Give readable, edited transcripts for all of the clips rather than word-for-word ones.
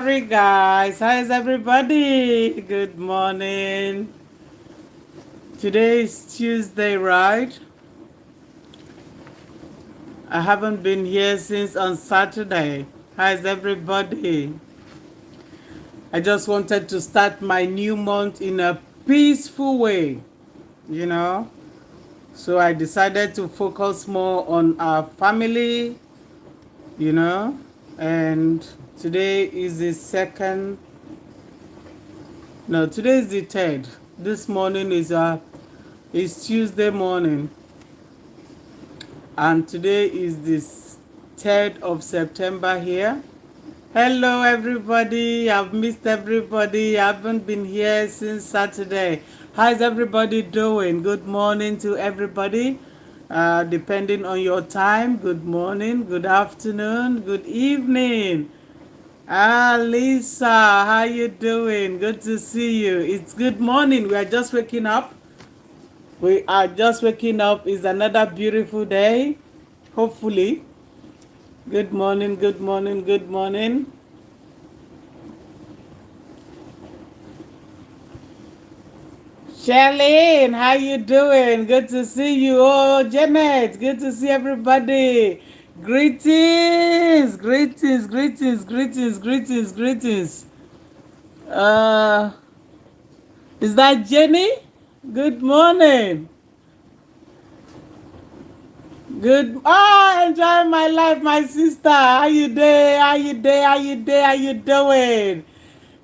Sorry, guys. How's everybody? Good morning. Today is Tuesday, right? I haven't been here since on Saturday. How's everybody? I just wanted to start my new month in a peaceful way, you know? So I decided to focus more on our family, you know? And today is the second, no, today is the third. This morning is Tuesday morning, and today is the 3rd of September here. Hello, everybody. I've missed everybody. I haven't been here since Saturday. How's everybody doing? Good morning to everybody. Depending on your time, good morning, good afternoon, good evening. Lisa, how you doing? Good to see you. It's good morning. We are just waking up. We are just waking up. It's another beautiful day. Hopefully. Good morning, good morning, good morning. Charlene, how you doing? Good to see you. Oh, Janet, good to see everybody. Greetings, greetings, greetings, greetings, greetings, greetings. Uh, is that Jenny? Good morning. Good. Oh, enjoying my life, my sister. How you doing? How you doing? How you doing? How you doing?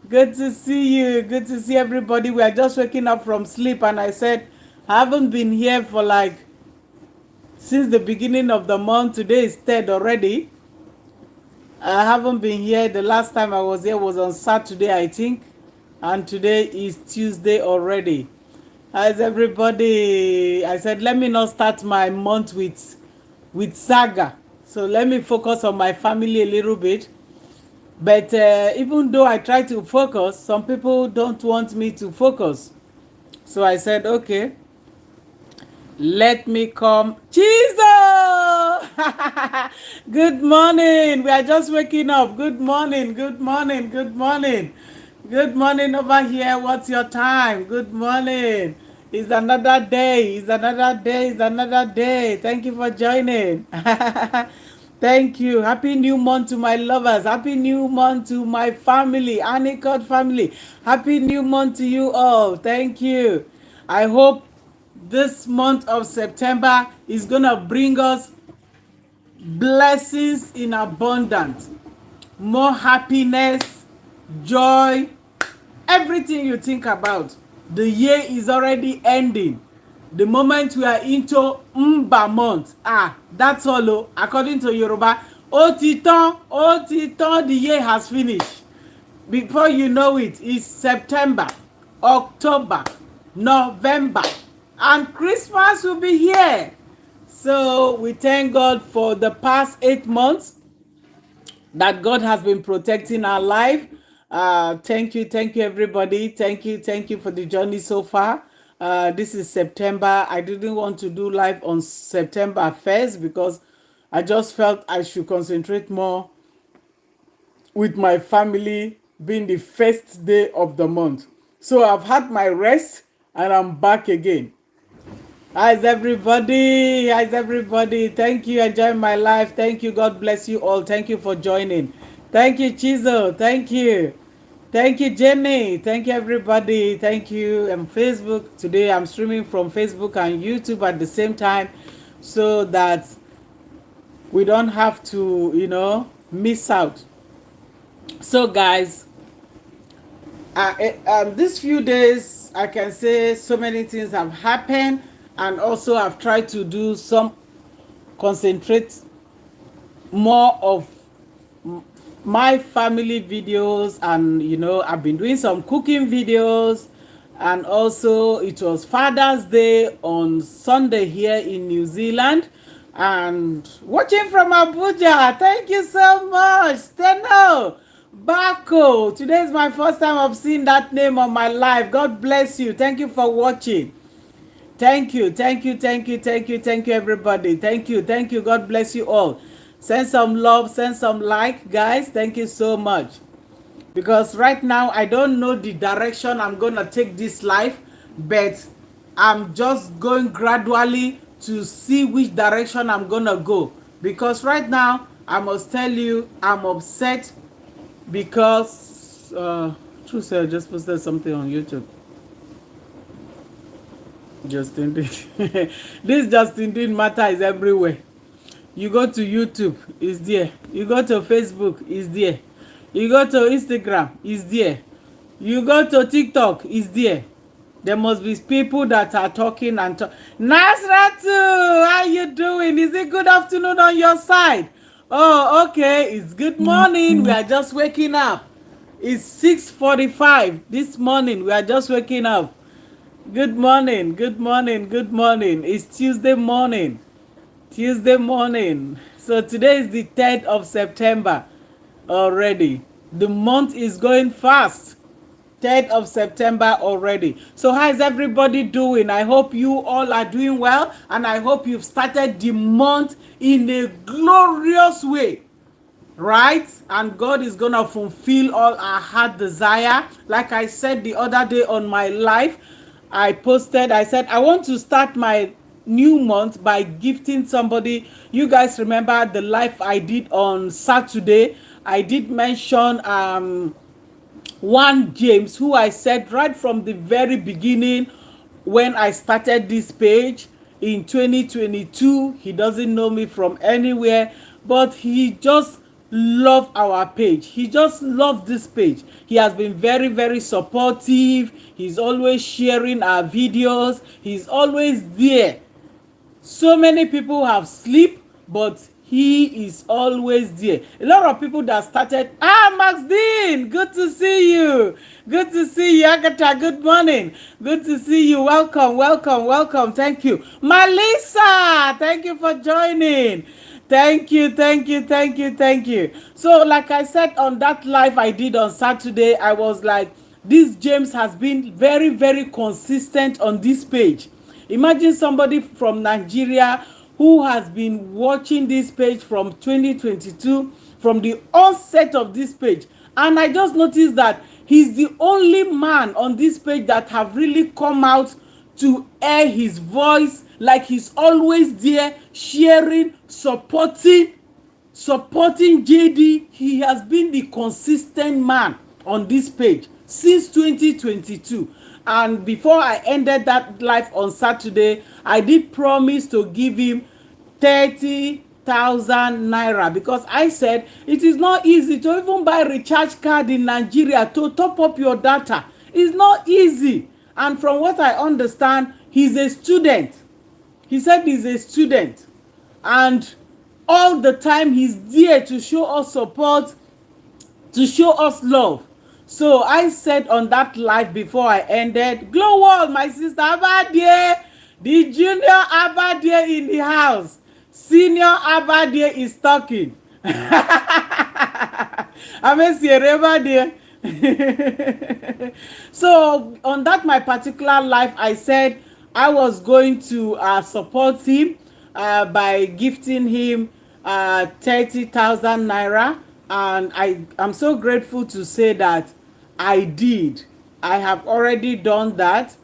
Good to see you. Good to see everybody. We are just waking up from sleep, and I said I haven't been here for like since the beginning of the month. Today is third already. I haven't been here. The last time I was here was on Saturday, I think, and today is Tuesday already. How's everybody? I said let me not start my month with saga. So let me focus on my family a little bit. But even though I try to focus, some people don't want me to focus. So I said, okay, let me come. Jesus! Good morning. We are just waking up. Good morning. Good morning. Good morning. Good morning over here. What's your time? Good morning. It's another day. It's another day. It's another day. Thank you for joining. Thank you. Happy new month to my lovers. Happy new month to my family, Anicort family. Happy new month to you all. Thank you. I hope this month of September is going to bring us blessings in abundance, more happiness, joy, everything you think about. The year is already ending. The moment we are into Mba month, that's all. According to Yoruba, ó ti tán, the year has finished. Before you know it, it's September, October, November, and Christmas will be here. So we thank God for the past 8 months that God has been protecting our life. Thank you, everybody. Thank you for the journey so far. This is September. I didn't want to do live on September 1st because I just felt I should concentrate more with my family being the first day of the month. So I've had my rest and I'm back again. How's everybody? How's everybody? Thank you. Enjoying my life. Thank you. God bless you all. Thank you for joining. Thank you, Chizo. Thank you. Thank you, Jenny. Thank you, everybody. Thank you. And Facebook. Today I'm streaming from Facebook and YouTube at the same time so that we don't have to, miss out. So, guys, these few days, I can say so many things have happened, and also I've tried to do some concentrate more of my family videos, and I've been doing some cooking videos, and also it was Father's Day on Sunday here in New Zealand, and watching from Abuja. Thank you so much, Steno Bako. Today is my first time I've seen that name on my life. God bless you. Thank you for watching. Thank you, everybody. Thank you. God bless you all. Send some love, send some like, guys. Thank you so much. because right now I don't know the direction I'm gonna take this life, but I'm just going gradually to see which direction I'm gonna go. Because right now I must tell you I'm upset because true sir, I just posted something on YouTube. Justin Dean. This Justin Dean matter is everywhere. You go to YouTube, it's there. You go to Facebook, it's there. You go to Instagram, it's there. You go to TikTok, it's there. There must be people that are talking and talk. Nasratu, how you doing? Is it good afternoon on your side? Oh, okay. It's good morning. We are just waking up. It's 6:45 this morning. We are just waking up. Good morning, good morning, good morning. It's Tuesday morning. Tuesday morning. So today is the 3rd of September already. The month is going fast. 3rd of September already. So how is everybody doing? I hope you all are doing well, and I hope you've started the month in a glorious way. Right? And God is gonna fulfill all our heart desire. Like I said the other day on my live, I said I want to start my new month by gifting somebody. You guys remember the live I did on Saturday? I did mention one James, who I said right from the very beginning when I started this page in 2022, he doesn't know me from anywhere, but he just loved our page. He just loved this page. He has been very, very supportive. He's always sharing our videos. He's always there. So many people have sleep, but he is always there. A lot of people that started, Max Dean, good to see you. Good to see you, Agatha. Good morning. Good to see you. Welcome, welcome, welcome. Thank you. Melissa, thank you for joining. Thank you, thank you, thank you, thank you. So like I said on that live I did on Saturday, I was like, this James has been very, very consistent on this page. Imagine somebody from Nigeria who has been watching this page from 2022, from the onset of this page. And I just noticed that he's the only man on this page that have really come out to air his voice, like he's always there, sharing, supporting JD. He has been the consistent man on this page since 2022. And before I ended that live on Saturday, I did promise to give him 30,000 naira, because I said it is not easy to even buy a recharge card in Nigeria to top up your data. It's not easy. And from what I understand, he's a student. He said he's a student. And all the time he's there to show us support, to show us love. So I said on that live before I ended, Glow Wall, my sister Abadie, the junior Abadie in the house. Senior Abadie is talking. So on that my particular live, I said I was going to support him by gifting him 30,000 naira. And I'm so grateful to say that I did. I have already done that,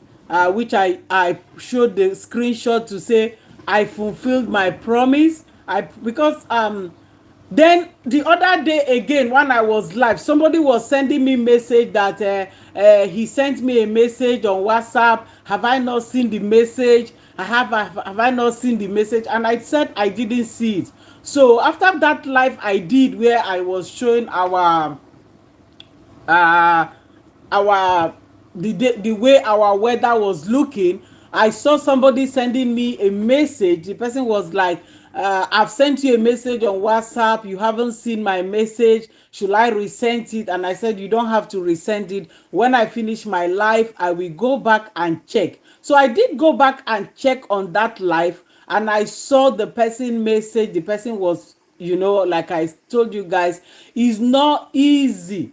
which I showed the screenshot to say I fulfilled my promise. Because then the other day again when I was live, somebody was sending me message that he sent me a message on WhatsApp. Have I not seen the message? Have I not seen the message? And I said I didn't see it. So after that live I did, where I was showing the way our weather was looking, I saw somebody sending me a message. The person was like, I've sent you a message on WhatsApp, you haven't seen my message, should I resend it? And I said, you don't have to resend it. When I finish my live, I will go back and check. So I did go back and check on that live, and I saw the person message. The person was, like I told you guys, it's not easy.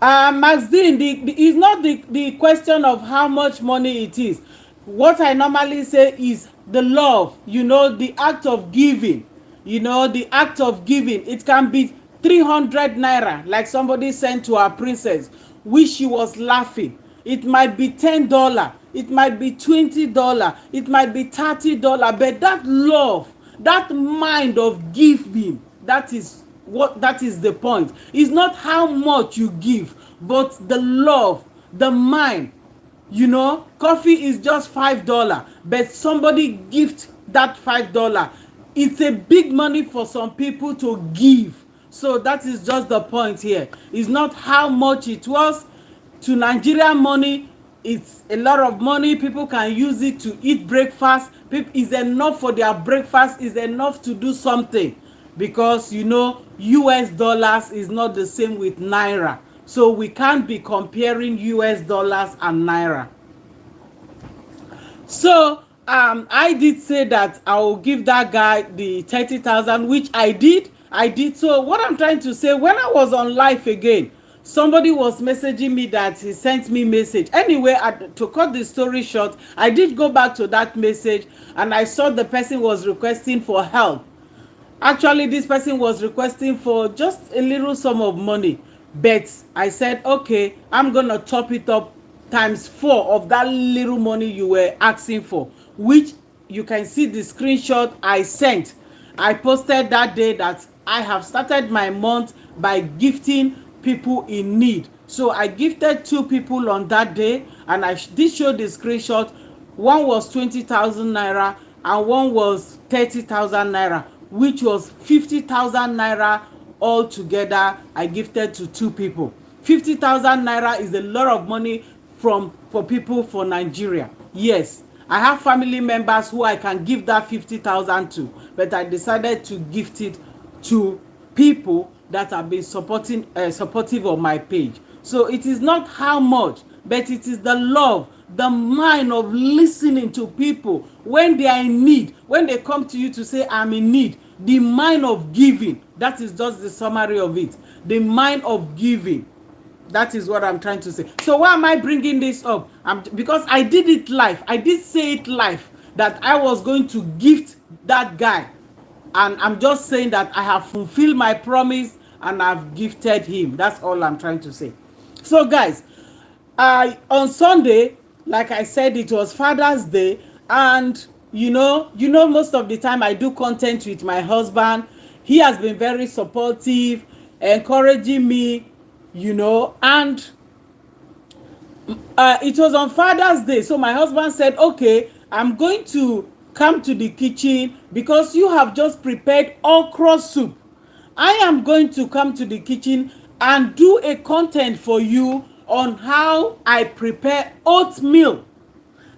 Maxine, it's not the question of how much money it is. What I normally say is the love, the act of giving. You know, the act of giving, it can be 300 naira, like somebody sent to our princess, which she was laughing. It might be $10, it might be $20, it might be $30, but that love, that mind of giving, that is the point. It's not how much you give, but the love, the mind. You know, coffee is just $5, but somebody gift that $5. It's a big money for some people to give. So that is just the point here. It's not how much it was. To Nigerian money, it's a lot of money. People can use it to eat breakfast. It's enough for their breakfast. It's enough to do something, because you know US dollars is not the same with naira. So we can't be comparing US dollars and naira. So I did say that I will give that guy the 30,000, which I did. So what I'm trying to say, when I was on live again, somebody was messaging me that he sent me message. Anyway, to cut the story short, I did go back to that message, and I saw the person was requesting for help. Actually, this person was requesting for just a little sum of money, but I said, okay, I'm gonna top it up times 4 of that little money you were asking for, which you can see the screenshot I sent. I posted that day that I have started my month by gifting people in need. So I gifted 2 people on that day, and I did show the screenshot. One was 20,000 naira and one was 30,000 naira, which was 50,000 naira altogether. I gifted to 2 people. 50,000 naira is a lot of money for people for Nigeria. Yes, I have family members who I can give that 50,000 to, but I decided to gift it to people that have been supportive of my page. So it is not how much, but it is the love, the mind of listening to people when they are in need, when they come to you to say I'm in need. The mind of giving, that is just the summary of it. The mind of giving. That is what I'm trying to say. So why am I bringing this up? Because I did it live. I did say it live that I was going to gift that guy. And I'm just saying that I have fulfilled my promise and I've gifted him. That's all I'm trying to say. So guys, on Sunday, like I said, it was Father's Day. And you know most of the time I do content with my husband. He has been very supportive, encouraging me, and it was on Father's Day. So my husband said, okay, I'm going to come to the kitchen because you have just prepared okra soup. I am going to come to the kitchen and do a content for you on how I prepare oatmeal.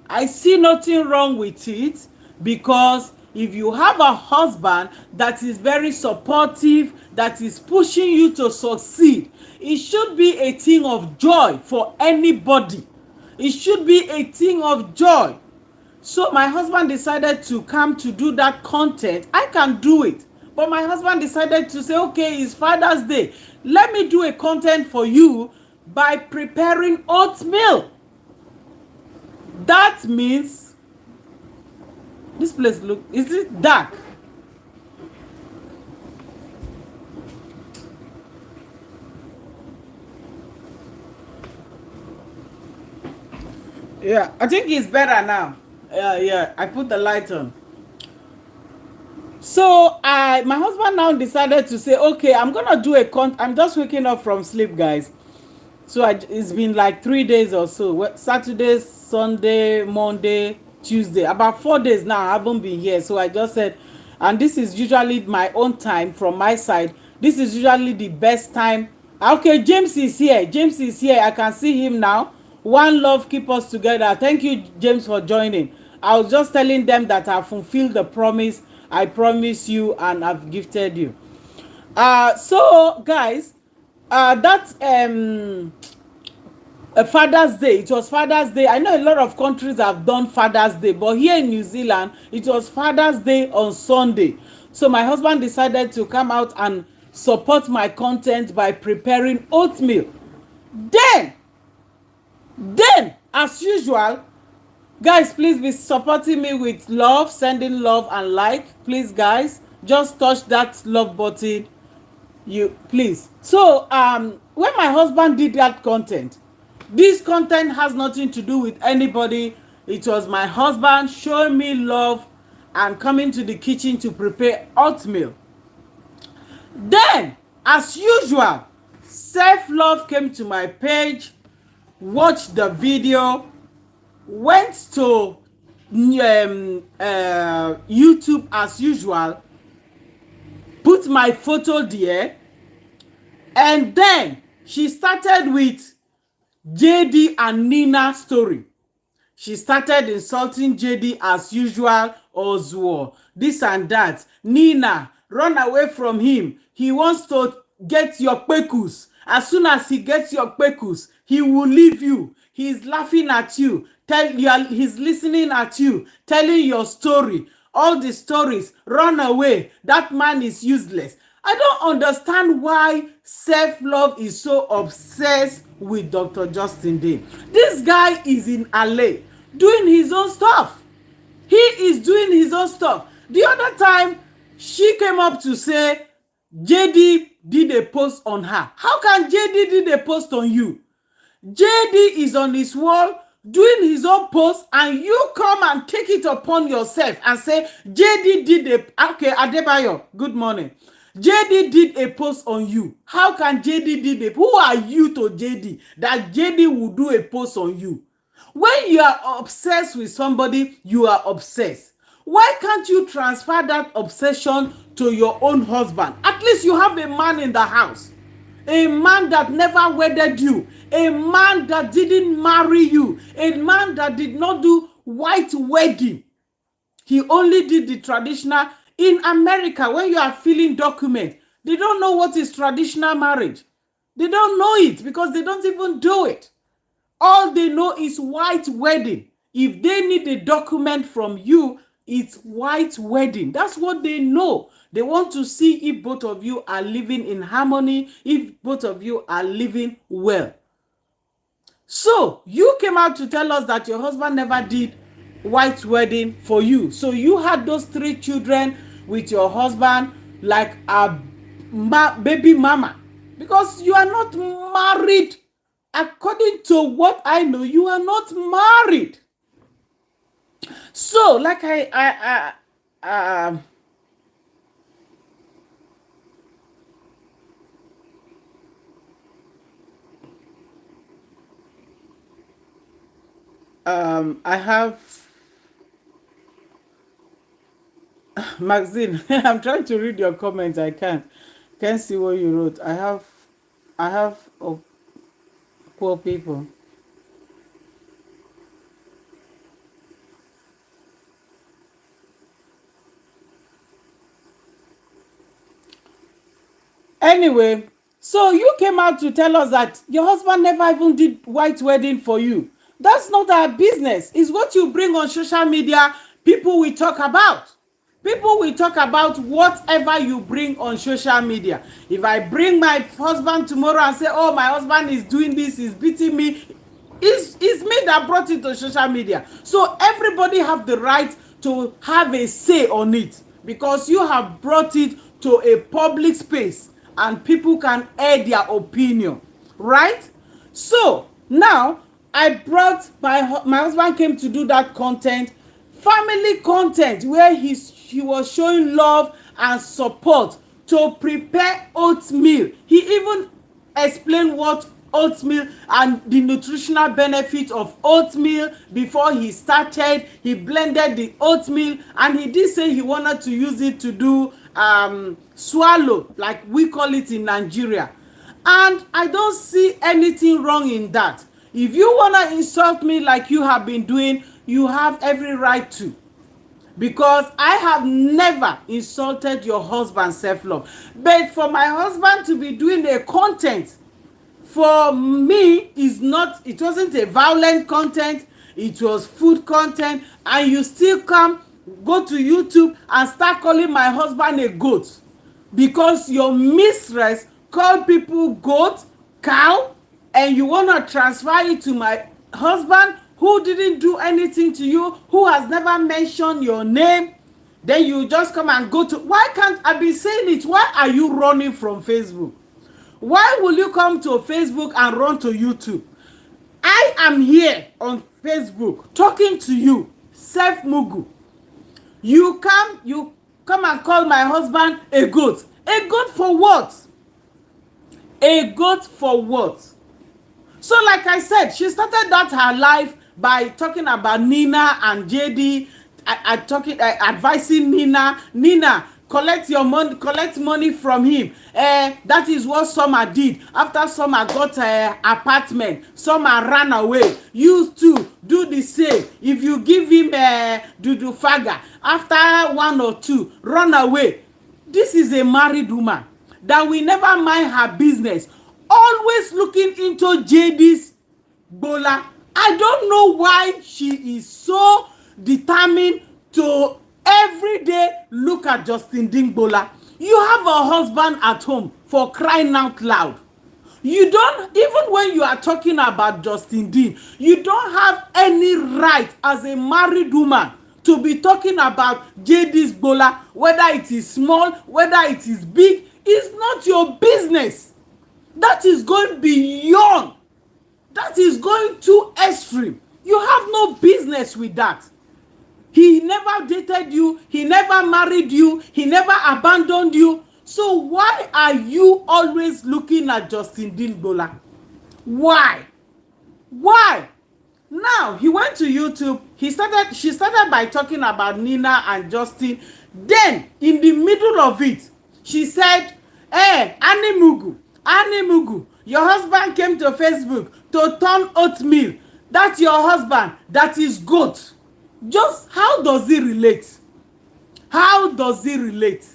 I see nothing wrong with it, because if you have a husband that is very supportive, that is pushing you to succeed, it should be a thing of joy for anybody. It should be a thing of joy. So my husband decided to come to do that content. I can do it. But my husband decided to say, okay, it's Father's Day. Let me do a content for you by preparing oatmeal. That means, this place is it dark? Yeah, I think it's better now. Yeah, I put the light on. So my husband now decided to say, okay, I'm gonna do I'm just waking up from sleep, guys. So it's been like 3 days or so. Saturday, Sunday, Monday, Tuesday. About 4 days now I haven't been here. So I just said, and this is usually my own time from my side. This is usually the best time. Okay, James is here. James is here. I can see him now. One love, keep us together. Thank you, James, for joining. I was just telling them that I fulfilled the promise I promised you and I've gifted you. So guys, that's a Father's Day. It was Father's Day. I know a lot of countries have done Father's Day, but here in New Zealand, it was Father's Day on Sunday. So my husband decided to come out and support my content by preparing oatmeal. Then, as usual, guys, please be supporting me with love, sending love and like. Please, guys, just touch that love button, you please. So when my husband did that content, this content has nothing to do with anybody. It was my husband showing me love and coming to the kitchen to prepare oatmeal. Then, as usual, self-love came to my page, watched the video, went to YouTube as usual, put my photo there, and then she started with JD and Nina story. She started insulting JD as usual, Oswald, this and that. Nina, run away from him. He wants to get your pekus. As soon as he gets your pekus, he will leave you. He's laughing at you. He's listening at you, telling your story. All the stories, run away. That man is useless. I don't understand why self-love is so obsessed with Dr. Justin Day. This guy is in LA doing his own stuff. He is doing his own stuff. The other time, she came up to say JD did a post on her. How can JD did a post on you? JD is on his wall doing his own post, and you come and take it upon yourself and say JD did a... Okay, Adebayo, good morning. JD did a post on you. How can JD did a... Who are you to JD that JD will do a post on you? When you are obsessed with somebody, you are obsessed. Why can't you transfer that obsession to your own husband? At least you have a man in the house. A man that never wedded you. A man that didn't marry you. A man that did not do white wedding. He only did the traditional. In America, when you are filling documents, they don't know what is traditional marriage. They don't know it because they don't even do it. All they know is white wedding. If they need a document from you, it's white wedding. That's what they know. They want to see if both of you are living in harmony, if both of you are living well. So you came out to tell us that your husband never did white wedding for you. So you had those 3 children with your husband like a baby mama, because you are not married. According to what I know, you are not married. So, like I have Maxine. I'm trying to read your comments. I can't see what you wrote. I have poor people. Anyway, so you came out to tell us that your husband never even did white wedding for you. That's not our business. It's what you bring on social media. People will talk about. People will talk about whatever you bring on social media. If I bring my husband tomorrow and say, oh, my husband is doing this, he's beating me, it's me that brought it to social media. So everybody have the right to have a say on it because you have brought it to a public space and people can air their opinion, right? So now I brought my husband came to do that content, family content, where he was showing love and support to prepare oatmeal. He even explained what oatmeal and the nutritional benefit of oatmeal before he started. He blended the oatmeal and he did say he wanted to use it to do swallow, like we call it in Nigeria. And I don't see anything wrong in that. If you want to insult me like you have been doing, you have every right to. Because I have never insulted your husband's self-love. But for my husband to be doing a content, for me, it wasn't a violent content, it was food content, and you still go to YouTube and start calling my husband a goat. Because your mistress called people goat, cow, and you want to transfer it to my husband who didn't do anything to you, who has never mentioned your name. Then you just come and go to, why can't I be saying it? Why are you running from Facebook? Why will you come to Facebook and run to YouTube? I am here on Facebook talking to you, Self Mugu. You come and call my husband a goat. A goat for what? A goat for what? So like I said, she started out her life by talking about Nina and JD, advising Nina, collect your money, collect money from him. That is what Summer did. After Summer got an apartment, Summer ran away. You too do the same. If you give him Dudu Faga, after 1 or 2, run away. This is a married woman that will never mind her business, always looking into JD's bola. I don't know why she is so determined to every day look at Justin Dingbola. You have a husband at home, for crying out loud. You don't, even when you are talking about Justin Dean, you don't have any right as a married woman to be talking about JD's bola, whether it is small, whether it is big. It's not your business. That is going beyond. That is going too extreme. You have no business with that. He never dated you. He never married you. He never abandoned you. So why are you always looking at Justin Dingbola? Why? Why? Now, he went to YouTube. She started by talking about Nina and Justin. Then, in the middle of it, she said, hey, Annie Mugu, your husband came to Facebook to turn oatmeal. That's your husband. That is goat. Just how does it relate? How does it relate?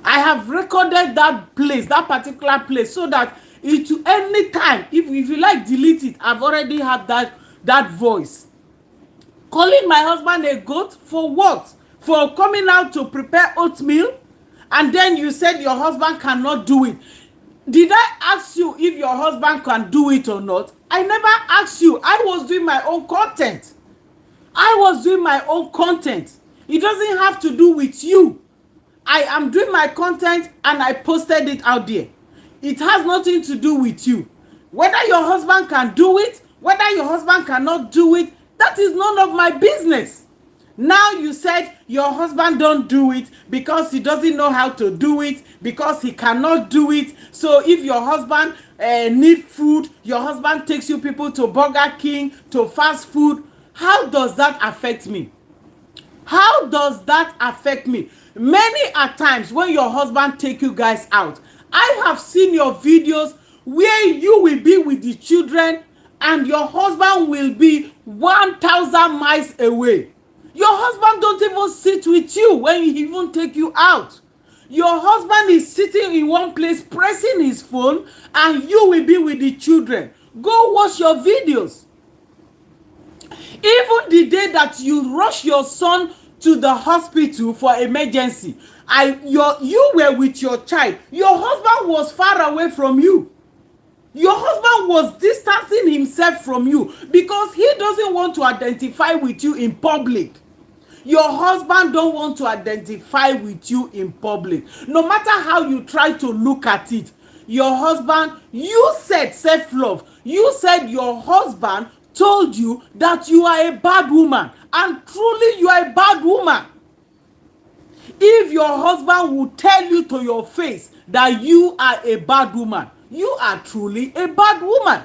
I have recorded that place, that particular place, so that it any time, if you like, delete it. I've already had that voice. Calling my husband a goat for what? For coming out to prepare oatmeal, and then you said your husband cannot do it. Did I ask you if your husband can do it or not? I never asked you. I was doing my own content. It doesn't have to do with you. I am doing my content and I posted it out there. It has nothing to do with you. Whether your husband can do it, whether your husband cannot do it, that is none of my business. Now you said your husband don't do it because he doesn't know how to do it, because he cannot do it. So if your husband need food, your husband takes you people to Burger King, to fast food. How does that affect me? How does that affect me? Many a times when your husband take you guys out, I have seen your videos where you will be with the children and your husband will be 1,000 miles away. Your husband don't even sit with you when he even take you out. Your husband is sitting in one place pressing his phone and you will be with the children. Go watch your videos. Even the day that you rush your son to the hospital for emergency, you were with your child. Your husband was far away from you. Your husband was distancing himself from you because he doesn't want to identify with you in public. Your husband don't want to identify with you in public. No matter how you try to look at it, your husband, you said self-love. You said your husband told you that you are a bad woman, and truly you are a bad woman. If your husband will tell you to your face that you are a bad woman, you are truly a bad woman.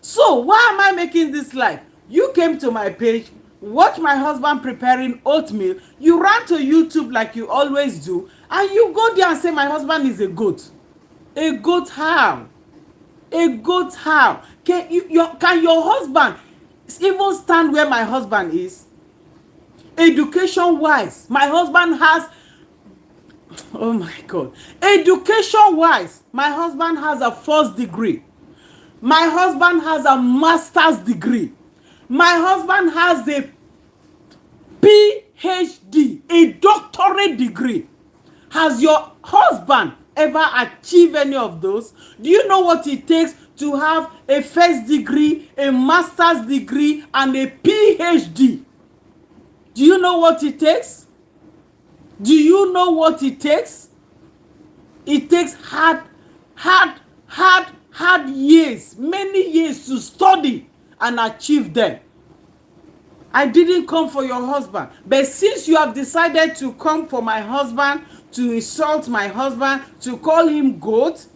So why am I making this live? You came to my page, watch my husband preparing oatmeal, you ran to YouTube like you always do, and you go there and say my husband is a goat. A goat how? A goat how? Can your husband even stand where my husband is? Education wise, my husband has, oh my God, education wise, my husband has a first degree. My husband has a master's degree. My husband has a PhD, a doctorate degree. Has your husband ever achieved any of those? Do you know what it takes to have a first degree, a master's degree, and a PhD? Do you know what it takes? Do you know what it takes? It takes hard years, many years to study and achieve them. I didn't come for your husband, but since you have decided to come for my husband, to insult my husband, to call him goat,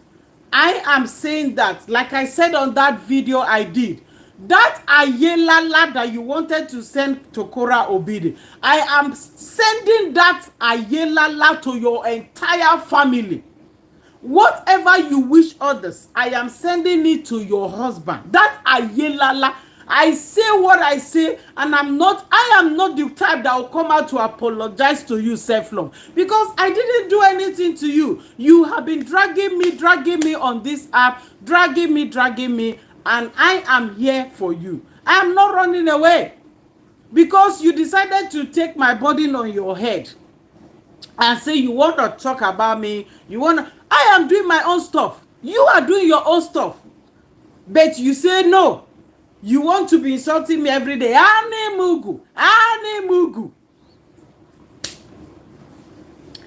I am saying that, like I said on that video I did, that ayelala that you wanted to send to Kora Obidi, I am sending that ayelala to your entire family. Whatever you wish others, I am sending it to your husband. That ayelala, I say what I say, and I am not the type that will come out to apologize to you, self-love, because I didn't do anything to you. You have been dragging me on this app, dragging me, and I am here for you. I am not running away because you decided to take my burden on your head and say you want to talk about me. I am doing my own stuff. You are doing your own stuff. But you say no. You want to be insulting me every day. Ane mugu.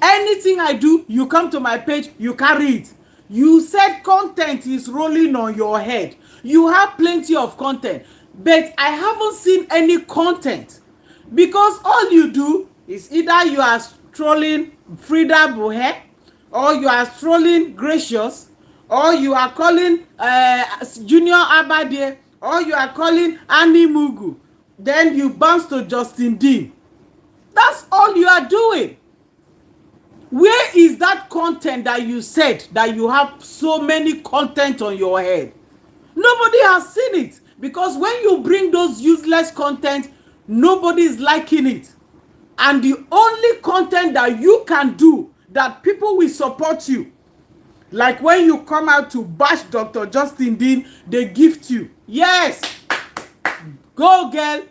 Anything I do, you come to my page, you carry it. You said content is rolling on your head. You have plenty of content. But I haven't seen any content. Because all you do is either you are trolling Frida Bohe, or you are trolling Gracious, or you are calling Junior Abade, or you are calling Annie Mugu. Then you bounce to Justin Dean. That's all you are doing. Where is that content that you said that you have so many content on your head? Nobody has seen it, because when you bring those useless content, nobody is liking it. And the only content that you can do that people will support you, like when you come out to bash Dr. Justin Dean, they gift you. Yes, go girl,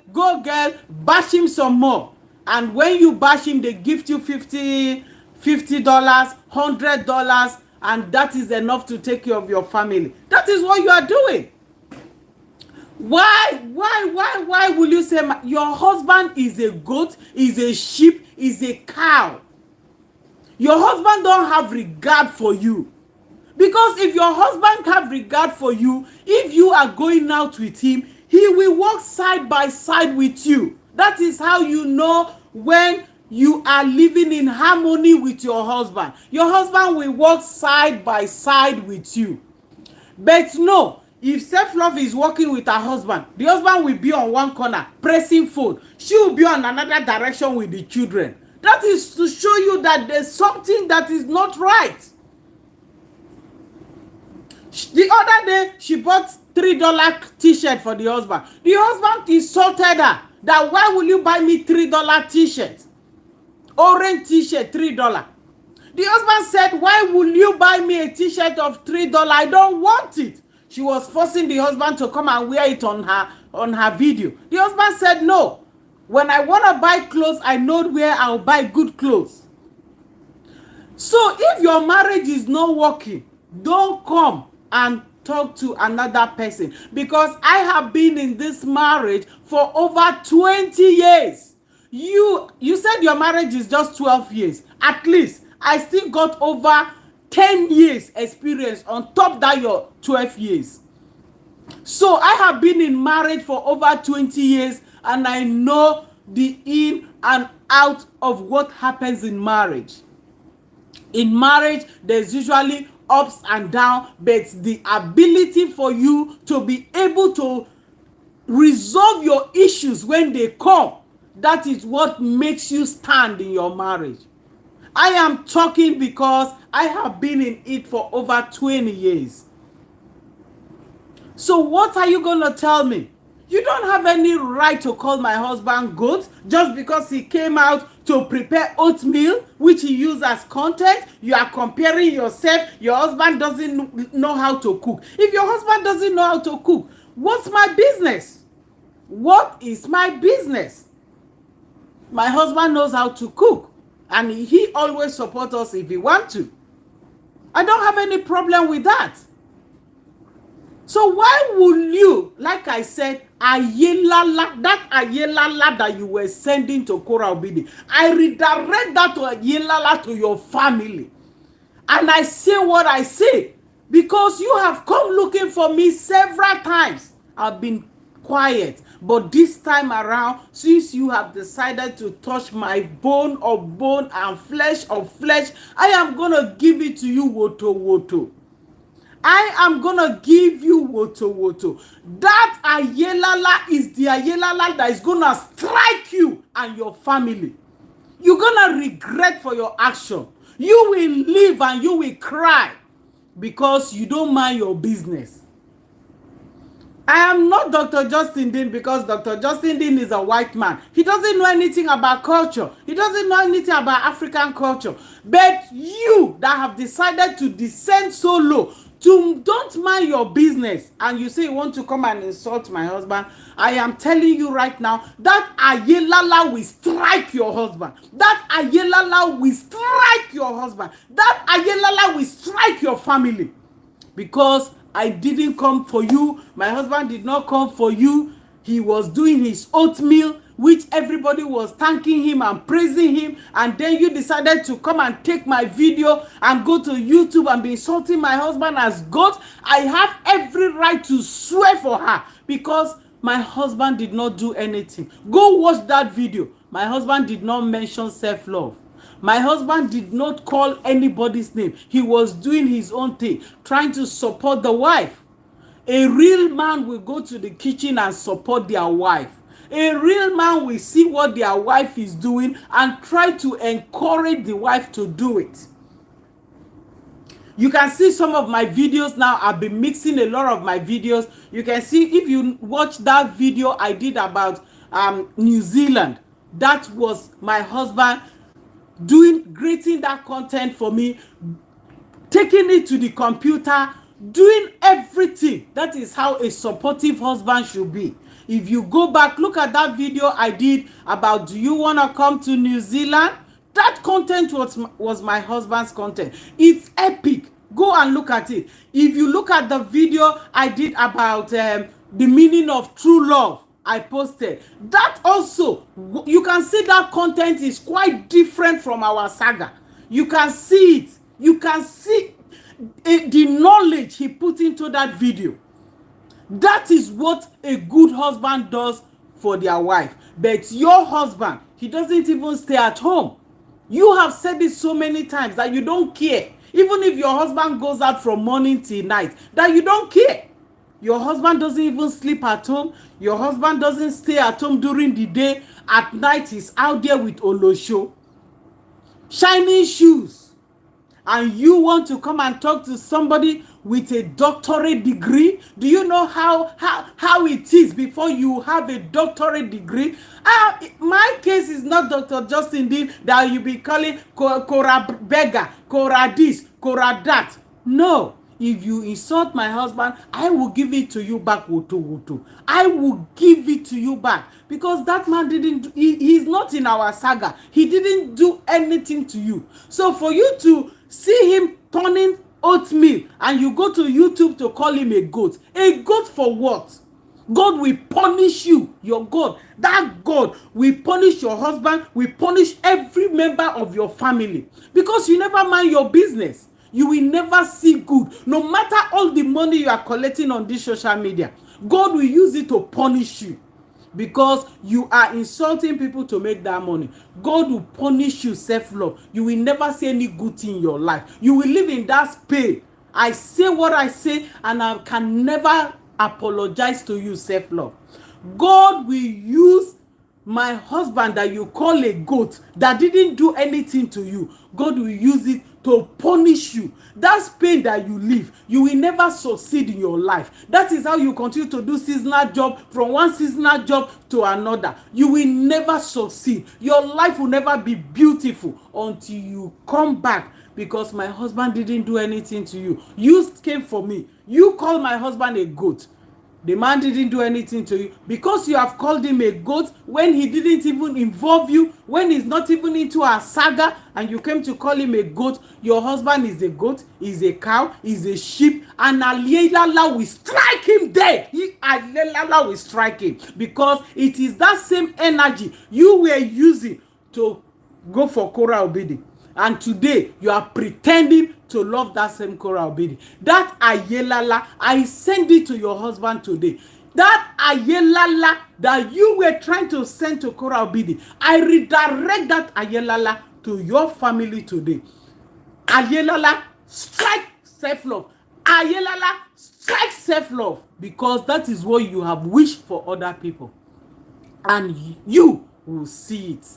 bash him some more. And when you bash him, they gift you $50, $100, and that is enough to take care of your family. That is what you are doing. Why will you say your husband is a goat, is a sheep, is a cow? Your husband don't have regard for you. Because if your husband have regard for you, if you are going out with him, he will walk side by side with you. That is how you know when you are living in harmony with your husband. Your husband will walk side by side with you. But no, if self-love is working with her husband, the husband will be on one corner pressing phone. She will be on another direction with the children. That is to show you that there's something that is not right. The other day, she bought $3 t-shirt for the husband. The husband insulted her that why will you buy me $3 t-shirt? Orange t-shirt, $3. The husband said, why will you buy me a t-shirt of $3? I don't want it. She was forcing the husband to come and wear it on her video. The husband said, no. When I want to buy clothes, I know where I'll buy good clothes. So if your marriage is not working, don't come and talk to another person. Because I have been in this marriage for over 20 years. You said your marriage is just 12 years. At least I still got over 10 years experience on top that your 12 years. So I have been in marriage for over 20 years, and I know the in and out of what happens in marriage. In marriage, there's usually ups and downs, but the ability for you to be able to resolve your issues when they come, that is what makes you stand in your marriage. I am talking because I have been in it for over 20 years. So what are you going to tell me? You don't have any right to call my husband goat just because he came out to prepare oatmeal, which he used as content. You are comparing yourself. Your husband doesn't know how to cook. If your husband doesn't know how to cook, what's my business? What is my business? My husband knows how to cook, and he always supports us if he wants to. I don't have any problem with that. So why will you, like I said, Ayelala, that Ayelala that you were sending to Kora Obidi, I redirect that to Ayelala to your family. And I say what I say because you have come looking for me several times. I've been quiet, but this time around, since you have decided to touch my bone of bone and flesh of flesh, I am gonna give it to you, woto woto. I am gonna give you woto woto. That Ayelala is the Ayelala that is gonna strike you and your family. You're gonna regret for your action. You will live and you will cry because you don't mind your business. I am not Dr. Justin Dean because Dr. Justin Dean is a white man. He doesn't know anything about culture. He doesn't know anything about African culture. But you that have decided to descend so low, to don't mind your business, and you say you want to come and insult my husband, I am telling you right now, that Ayelala will strike your husband. That Ayelala will strike your husband. That Ayelala will strike your family. Because I didn't come for you. My husband did not come for you. He was doing his oatmeal, which everybody was thanking him and praising him. And then you decided to come and take my video and go to YouTube and be insulting my husband as God. I have every right to swear for her because my husband did not do anything. Go watch that video. My husband did not mention self-love. My husband did not call anybody's name. He was doing his own thing, trying to support the wife. A real man will go to the kitchen and support their wife. A real man will see what their wife is doing and try to encourage the wife to do it. You can see some of my videos now. I've been mixing a lot of my videos. You can see if you watch that video I did about New Zealand. That was my husband creating that content for me, taking it to the computer, doing everything. That is how a supportive husband should be. If you go back, look at that video I did about do you want to come to New Zealand? That content was my husband's content. It's epic. Go and look at it. If you look at the video I did about the meaning of true love, I posted that also. You can see that content is quite different from our saga. You can see it. You can see the knowledge he put into that video. That is what a good husband does for their wife. But your husband, he doesn't even stay at home. You have said it so many times that you don't care. Even if your husband goes out from morning till night, that you don't care. Your husband doesn't even sleep at home. Your husband doesn't stay at home during the day. At night, he's out there with Olosho, shining shoes. And you want to come and talk to somebody with a doctorate degree? Do you know how it is before you have a doctorate degree? My case is not Dr. Justin Dean that you be calling Cora Beggar, Cora this, Cora that. No. If you insult my husband, I will give it to you back, woto woto. I will give it to you back because that man he's not in our saga. He didn't do anything to you. So for you to see him turning oatmeal and you go to YouTube to call him a goat for what? God will punish you, your God. That God will punish your husband, will punish every member of your family because you never mind your business. You will never see good. No matter all the money you are collecting on this social media, God will use it to punish you because you are insulting people to make that money. God will punish you, self-love. You will never see any good thing in your life. You will live in that pain. I say what I say and I can never apologize to you, self-love. God will use my husband that you call a goat that didn't do anything to you. God will use it to punish you. That's pain that you live. You will never succeed in your life. That is how you continue to do seasonal job from one seasonal job to another. You will never succeed. Your life will never be beautiful until you come back because my husband didn't do anything to you. You came for me. You call my husband a goat. The man didn't do anything to you because you have called him a goat when he didn't even involve you, when he's not even into a saga, and you came to call him a goat. Your husband is a goat, is a cow, is a sheep, and Alelala will strike him dead. Alelala will strike him because it is that same energy you were using to go for Korah Obedi. And today you are pretending to love that same Korah Obedi. That Ayelala, I send it to your husband today. That Ayelala that you were trying to send to Korah Obedi, I redirect that Ayelala to your family today. Ayelala, strike self-love. Ayelala, strike self-love, because that is what you have wished for other people. And you will see it.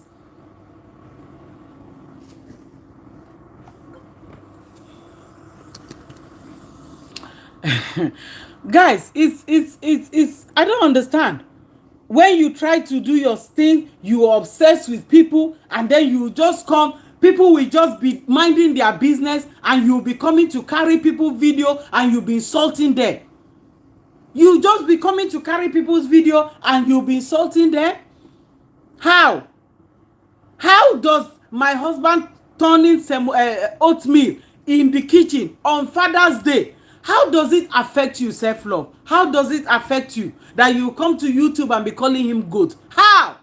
Guys, it's I don't understand. When you try to do your thing, you are obsessed with people, and then you just come, people will just be minding their business, and you'll be coming to carry people video, and you'll be insulting them. You just be coming to carry people's video, and you'll be insulting them. How does my husband turning some oatmeal in the kitchen on Father's Day, how does it affect you, self-love? How does it affect you that you come to YouTube and be calling him goat? How?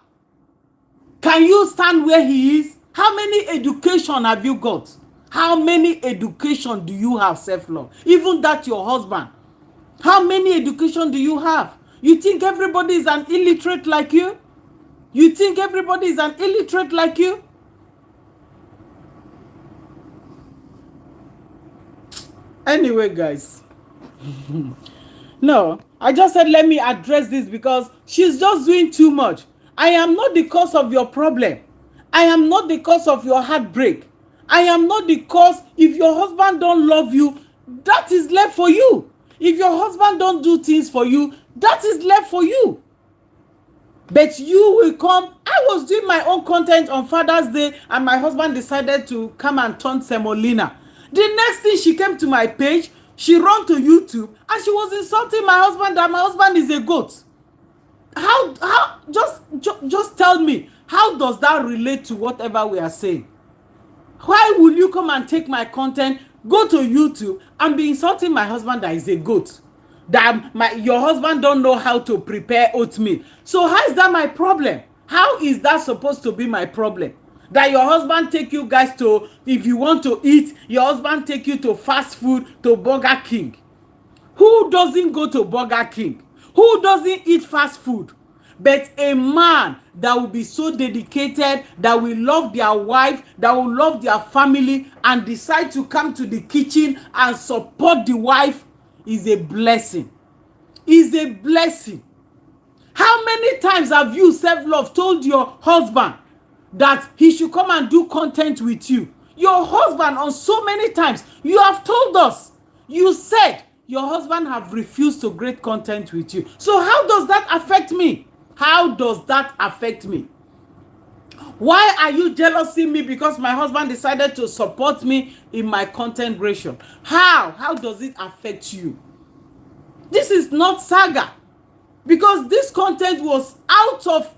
Can you stand where he is? How many education have you got? How many education do you have, self-love? Even that your husband. How many education do you have? You think everybody is an illiterate like you? You think everybody is an illiterate like you? Anyway, guys. No, I just said let me address this because she's just doing too much. I am not the cause of your problem. I am not the cause of your heartbreak. I am not the cause. If your husband don't love you, that is left for you. If your husband don't do things for you, that is left for you. But you will come. I was doing my own content on Father's Day, and my husband decided to come and turn semolina. The next thing, she came to my page, she ran to YouTube, and she was insulting my husband that my husband is a goat. How just tell me, how does that relate to whatever we are saying? Why will you come and take my content, go to YouTube, and be insulting my husband that is a goat? That your husband don't know how to prepare oatmeal. So how is that my problem? How is that supposed to be my problem? That your husband take you guys to, if you want to eat, your husband take you to fast food, to Burger King. Who doesn't go to Burger King? Who doesn't eat fast food? But a man that will be so dedicated, that will love their wife, that will love their family, and decide to come to the kitchen and support the wife, is a blessing. Is a blessing. How many times have you, self-love, told your husband that he should come and do content with you? Your husband, on so many times, you have told us, you said your husband have refused to create content with you. So how does that affect me? How does that affect me? Why are you jealousing me because my husband decided to support me in my content creation? How does it affect you? This is not saga, because this content was out of,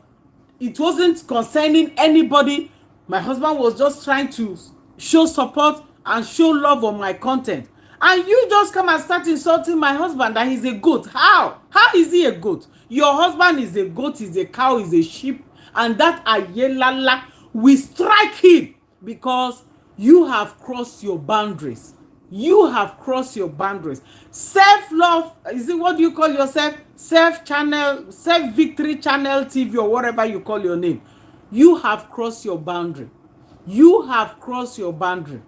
it wasn't concerning anybody. My husband was just trying to show support and show love on my content. And you just come and start insulting my husband that he's a goat. How is he a goat? Your husband is a goat, is a cow, is a sheep. And that Ayelala will strike him because you have crossed your boundaries. You have crossed your boundaries. Self-love, is it, what do you call yourself? Self-channel, self-victory channel TV, or whatever you call your name. You have crossed your boundary. You have crossed your boundary.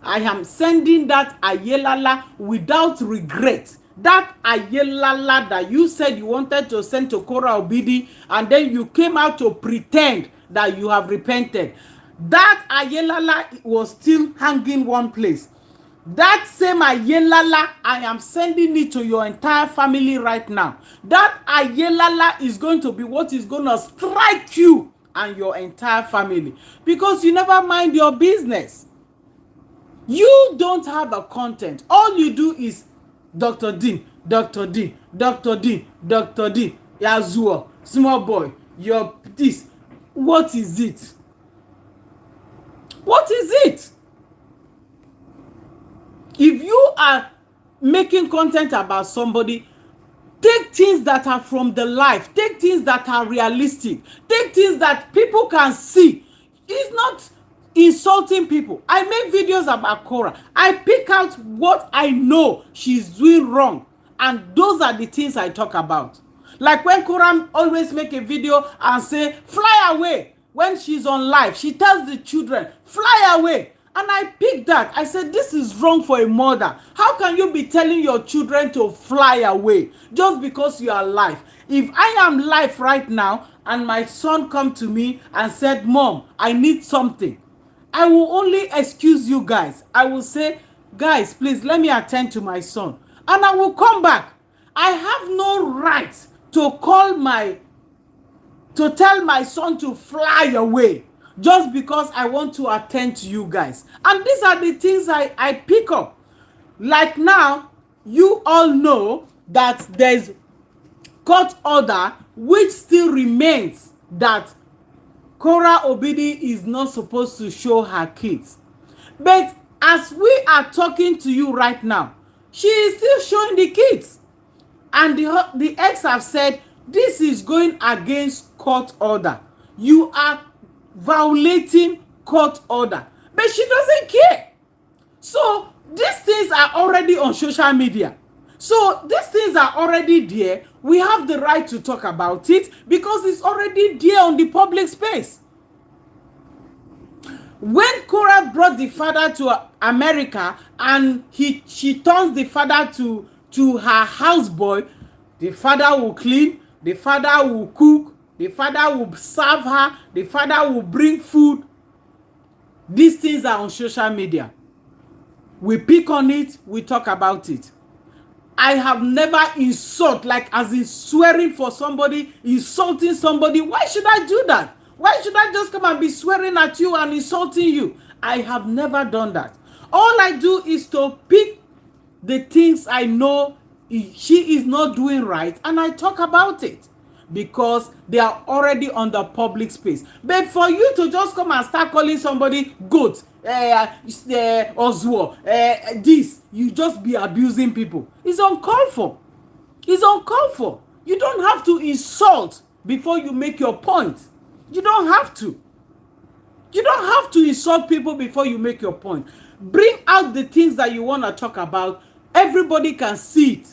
I am sending that Ayelala without regret. That Ayelala that you said you wanted to send to Korah Obedi, and then you came out to pretend that you have repented. That Ayelala was still hanging one place. That same Ayelala, I am sending it to your entire family right now. That Ayelala is going to be what is going to strike you and your entire family, because you never mind your business. You don't have a content. All you do is, Dr. Dean, Dr. D, Dr. D, Dr. D, Yazuo, small boy, your this. What is it? What is it? If you are making content about somebody, take things that are from the life, take things that are realistic, take things that people can see. It's not insulting people. I make videos about Cora. I pick out what I know she's doing wrong, and those are the things I talk about. Like when Cora always make a video and say fly away when she's on live, she tells the children fly away. And I picked that. I said, this is wrong for a mother. How can you be telling your children to fly away just because you are alive? If I am live right now and my son come to me and said, Mom, I need something, I will only excuse you guys. I will say, guys, please let me attend to my son. And I will come back. I have no right to tell my son to fly away just because I want to attend to you guys. And these are the things I pick up. Like now, you all know that there's court order which still remains that Cora Obidi is not supposed to show her kids. But as we are talking to you right now, she is still showing the kids. And the ex have said, this is going against court order. You are violating court order. But she doesn't care. So these things are already on social media. So these things are already there. We have the right to talk about it because it's already there on the public space. When Cora brought the father to America and she turns the father to her houseboy, the father will clean, the father will cook, the father will serve her, the father will bring food. These things are on social media. We pick on it, we talk about it. I have never insulted, like as in swearing for somebody, insulting somebody. Why should I do that? Why should I just come and be swearing at you and insulting you? I have never done that. All I do is to pick the things I know she is not doing right and I talk about it because they are already on the public space. But for you to just come and start calling somebody goat, Ozuo, this, you just be abusing people. It's uncalled for. It's uncalled for. You don't have to insult before you make your point. You don't have to. You don't have to insult people before you make your point. Bring out the things that you want to talk about. Everybody can see it.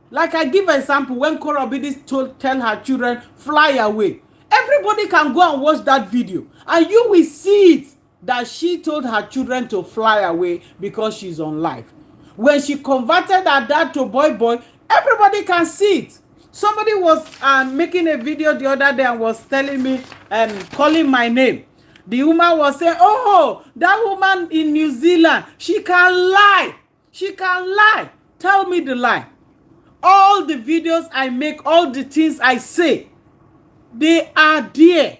Like I give an example when Cora Obidi tell her children, fly away. Everybody can go and watch that video. And you will see it that she told her children to fly away because she's on live. When she converted her dad to boy, everybody can see it. Somebody was making a video the other day and was telling me, calling my name. The woman was saying, oh, that woman in New Zealand, she can lie. She can lie. Tell me the lie. All the videos I make, all the things I say, they are there.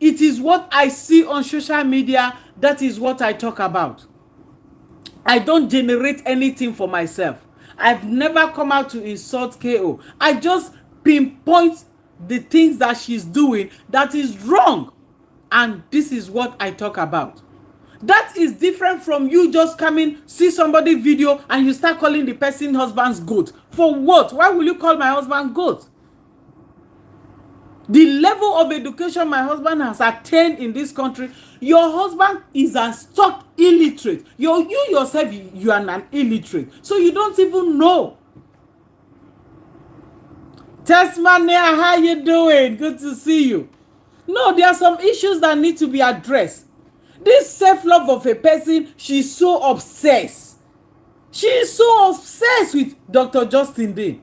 It is what I see on social media. That is what I talk about. I don't generate anything for myself. I've never come out to insult KO. I just pinpoint the things that she's doing that is wrong. And this is what I talk about. That is different from you just coming, see somebody video, and you start calling the person husband's goat. For what? Why will you call my husband goat? The level of education my husband has attained in this country, your husband is a stock illiterate. You yourself, you are an illiterate. So you don't even know. Tesmania, how you doing? Good to see you. No, there are some issues that need to be addressed. This self-love of a person, she's so obsessed. She is so obsessed with Dr. Justin Dean.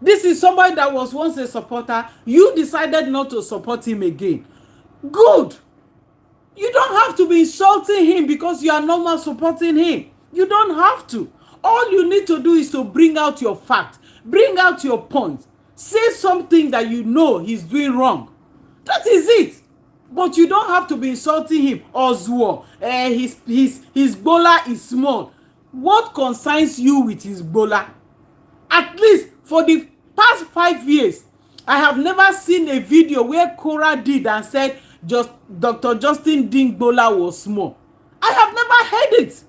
This is somebody that was once a supporter. You decided not to support him again. Good. You don't have to be insulting him because you are no more supporting him. You don't have to. All you need to do is to bring out your fact. Bring out your point. Say something that you know he's doing wrong. That is it. But you don't have to be insulting him. Ozuo, his bowler is small. What concerns you with his bowler? At least for the past 5 years, I have never seen a video where Cora did and said just Dr. Justin Dingbola was small. I have never heard it.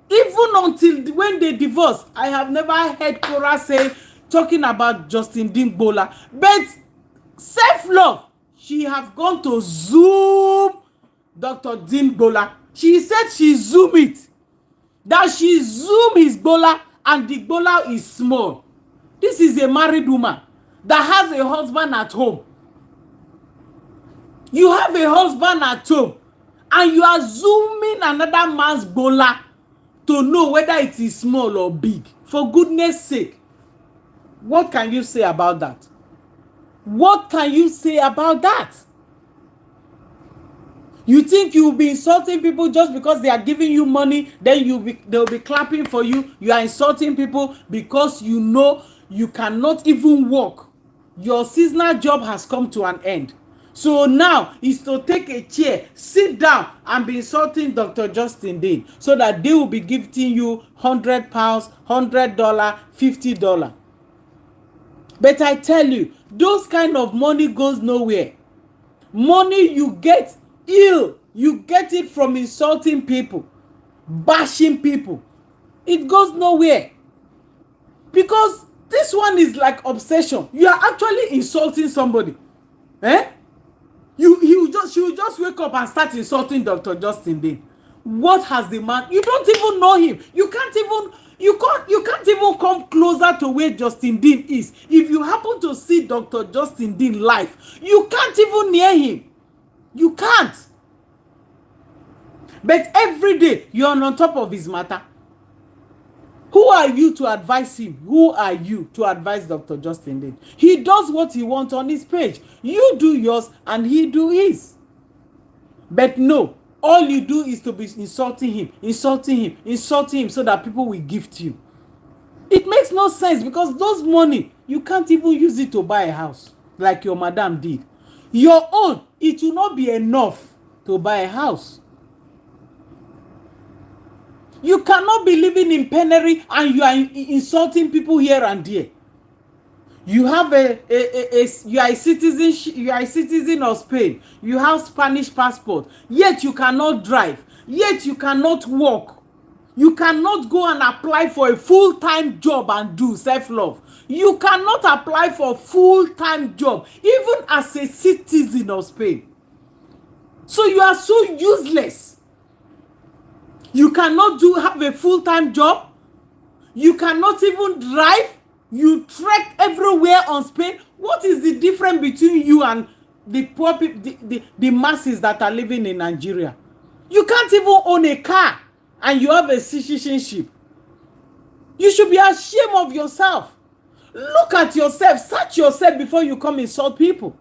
Even until when they divorced, I have never heard Cora talking about Justin Dingbola. But self-love, she has gone to zoom Dr. Dingbola. She said she zoom it. That she zoom his bola and the bola is small. This is a married woman that has a husband at home. You have a husband at home and you are zooming another man's bola to know whether it is small or big. For goodness sake, what can you say about that? What can you say about that? You think you will be insulting people just because they are giving you money, then they'll be clapping for you. You are insulting people because you know you cannot even walk. Your seasonal job has come to an end. So now is to take a chair, sit down and be insulting Dr. Justin Dean so that they will be gifting you £100, $100, $50. But I tell you, those kind of money goes nowhere. Money you get ill, you get it from insulting people, bashing people. It goes nowhere. Because this one is like obsession. You are actually insulting somebody. She will just wake up and start insulting Dr. Justin Dean. What has the man? You don't even know him. You can't even come closer to where Justin Dean is. If you happen to see Dr. Justin Dean live, you can't even near him. You can't. But every day you're on top of his matter. Who are you to advise him? Who are you to advise Dr. Justin Dean? He does what he wants on his page. You do yours and he do his. But no, all you do is to be insulting him so that people will gift you. It makes no sense because those money, you can't even use it to buy a house like your madam did. Your own, it will not be enough to buy a house. You cannot be living in penury and you are insulting people here and there. You have you are a citizen of Spain. You have Spanish passport. Yet you cannot drive. Yet you cannot walk. You cannot go and apply for a full-time job and do self-love. You cannot apply for a full-time job even as a citizen of Spain. So you are so useless. You cannot have a full-time job. You cannot even drive. You trek everywhere on Spain. What is the difference between you and the poor people, the masses that are living in Nigeria? You can't even own a car and you have a citizenship. You should be ashamed of yourself. Look at yourself. Search yourself before you come insult people.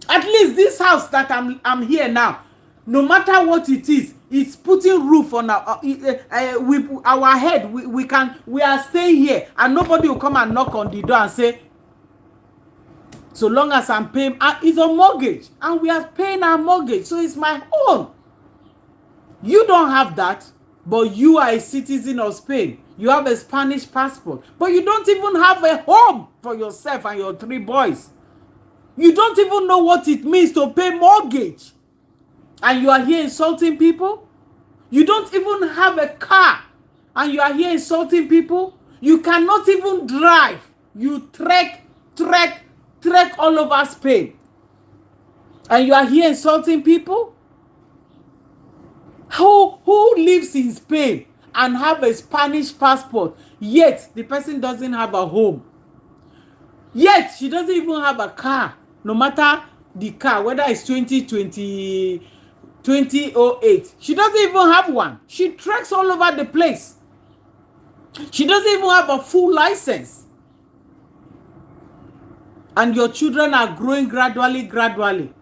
At least this house that I'm here now, no matter what it is, it's putting roof on our head. We are staying here and nobody will come and knock on the door and say, so long as I'm paying, it's a mortgage and we are paying our mortgage, so it's my own. You don't have that, but you are a citizen of Spain. You have a Spanish passport, but you don't even have a home for yourself and your 3 boys. You don't even know what it means to pay mortgage. And you are here insulting people? You don't even have a car and you are here insulting people? You cannot even drive. You trek all over Spain. And you are here insulting people? Who lives in Spain and have a Spanish passport, yet the person doesn't have a home? Yet she doesn't even have a car, no matter the car, whether it's 2008. She doesn't even have one. She treks all over the place. She doesn't even have a full license. And your children are growing gradually.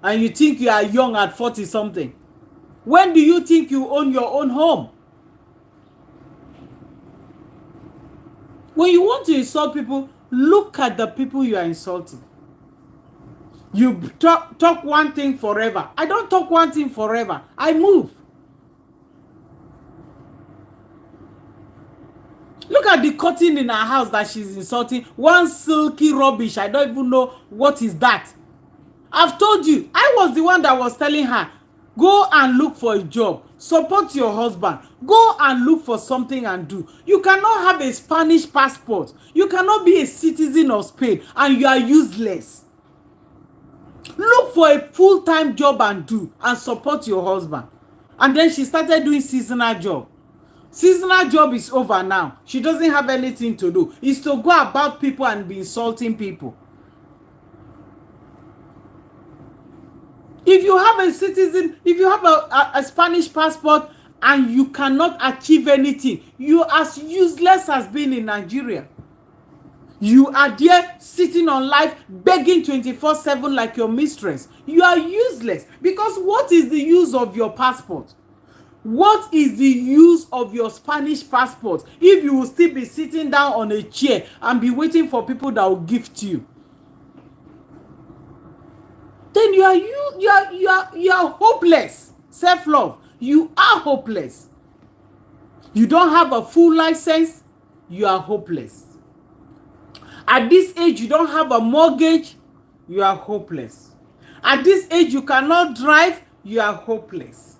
And you think you are young at 40 something. When do you think you own your own home? When you want to insult people, look at the people you are insulting. You talk one thing forever. I don't talk one thing forever. I move. Look at the cotton in her house that she's insulting. One silky rubbish. I don't even know what is that. I've told you, I was the one that was telling her, go and look for a job. Support your husband. Go and look for something and do. You cannot have a Spanish passport. You cannot be a citizen of Spain and you are useless. Look for a full-time job and do, and support your husband. And then she started doing seasonal job. Seasonal job is over now. She doesn't have anything to do. It's to go about people and be insulting people. If you have a citizen, if you have a Spanish passport and you cannot achieve anything, you are as useless as being in Nigeria. You are there sitting on life begging 24/7 like your mistress. You are useless, because what is the use of your passport? What is the use of your Spanish passport if you will still be sitting down on a chair and be waiting for people that will gift you? Then you are hopeless. Self-love. You are hopeless. You don't have a full license. You are hopeless. At this age, you don't have a mortgage. You are hopeless. At this age, you cannot drive. You are hopeless.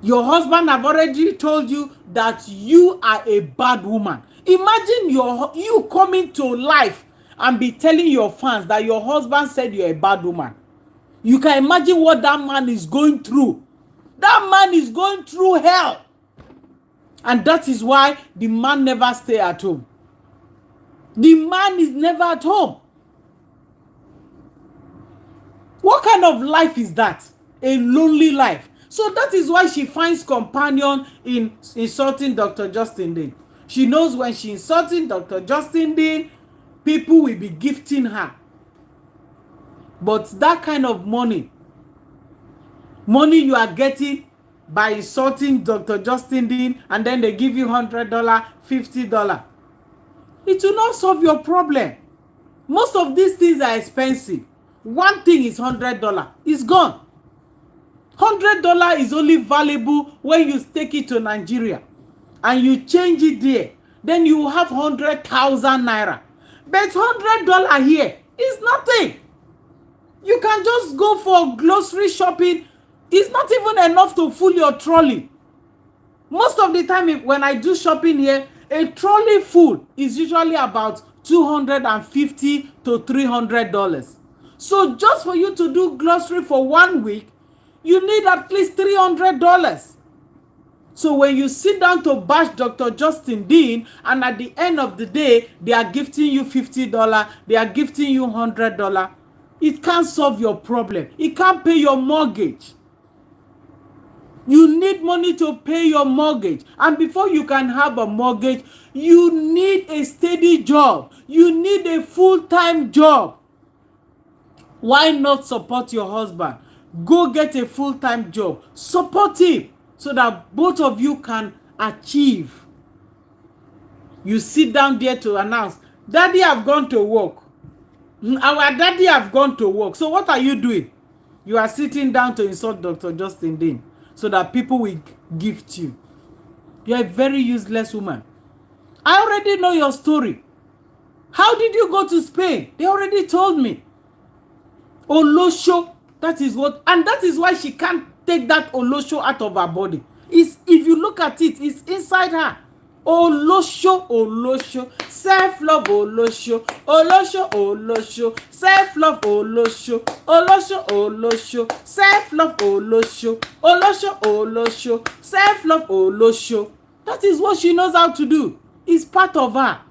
Your husband have already told you that you are a bad woman. Imagine you coming to life and be telling your fans that your husband said you're a bad woman. You can imagine what that man is going through. That man is going through hell. And that is why the man never stay at home. The man is never at home. What kind of life is that? A lonely life. So that is why she finds companion in insulting Dr. Justin Dean. She knows when she insulting Dr. Justin Dean, people will be gifting her. But that kind of money you are getting by insulting Dr. Justin Dean, and then they give you $100, $50, it will not solve your problem. Most of these things are expensive. One thing is $100. It's gone. $100 is only valuable when you take it to Nigeria and you change it there. Then you have 100,000 naira. But $100 here is nothing. You can just go for grocery shopping. It's not even enough to fill your trolley. Most of the time when I do shopping here, a trolley full is usually about $250 to $300. So just for you to do grocery for 1 week, you need at least $300. So when you sit down to bash Dr. Justin Dean, and at the end of the day, they are gifting you $50, they are gifting you $100, it can't solve your problem. It can't pay your mortgage. You need money to pay your mortgage. And before you can have a mortgage, you need a steady job. You need a full-time job. Why not support your husband? Go get a full-time job. Support him so that both of you can achieve. You sit down there to announce, Daddy have gone to work. Our daddy have gone to work. So what are you doing? You are sitting down to insult Dr. Justin Dean so that people will gift you. You are a very useless woman. I already know your story. How did you go to Spain? They already told me. Olosho, that is what, and that is why she can't take that Olosho out of her body. If you look at it, it's inside her. Olosho, Olosho, self-love, Olosho, Olosho, Olosho, self-love, Olosho, Olosho, Olosho, self-love, Olosho, Olosho, Olosho, self-love, Olosho. That is what she knows how to do. It's part of her.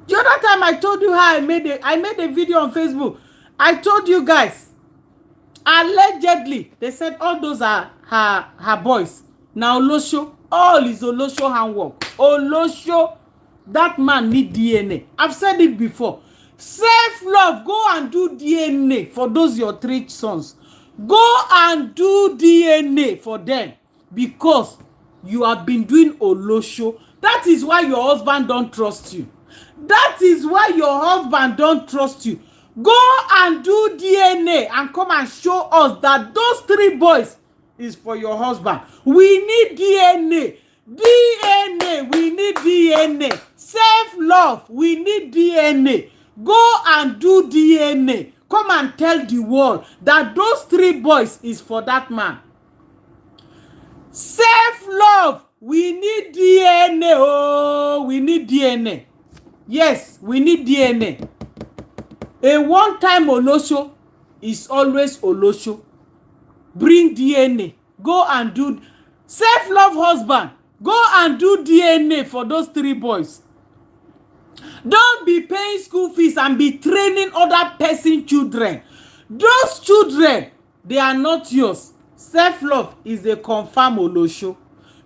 The other time I told you how I made a video on Facebook. I told you guys, allegedly, they said all those are her boys. Now Olosho, all is Olosho handwork. Olosho, that man need DNA. I've said it before. Self-love, go and do DNA for those your 3 sons. Go and do DNA for them, because you have been doing Olosho. That is why your husband don't trust you. That is why your husband don't trust you. Go and do DNA and come and show us that those 3 boys is for your husband. We need DNA. DNA, we need DNA. Self-love, we need DNA. Go and do DNA. Come and tell the world that those 3 boys is for that man. Self-love, we need DNA. Oh, we need DNA. Yes, we need DNA. A one-time Olosho is always Olosho. Bring DNA. Go and do self-love husband. Go and do DNA for those 3 boys. Don't be paying school fees and be training other person children. Those children, they are not yours. Self-love is a confirm Olosho.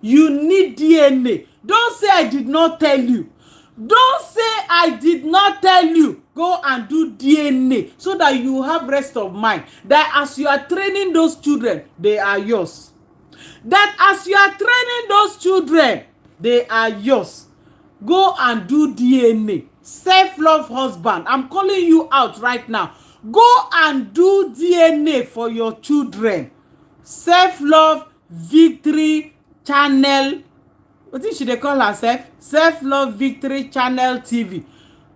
You need DNA. Don't say I did not tell you. Don't say I did not tell you. Go and do DNA so that you have rest of mind. That as you are training those children, they are yours. That as you are training those children, they are yours. Go and do DNA. Self-love husband, I'm calling you out right now. Go and do DNA for your children. Self-love victory channel. What should they call herself? Self-love victory channel TV.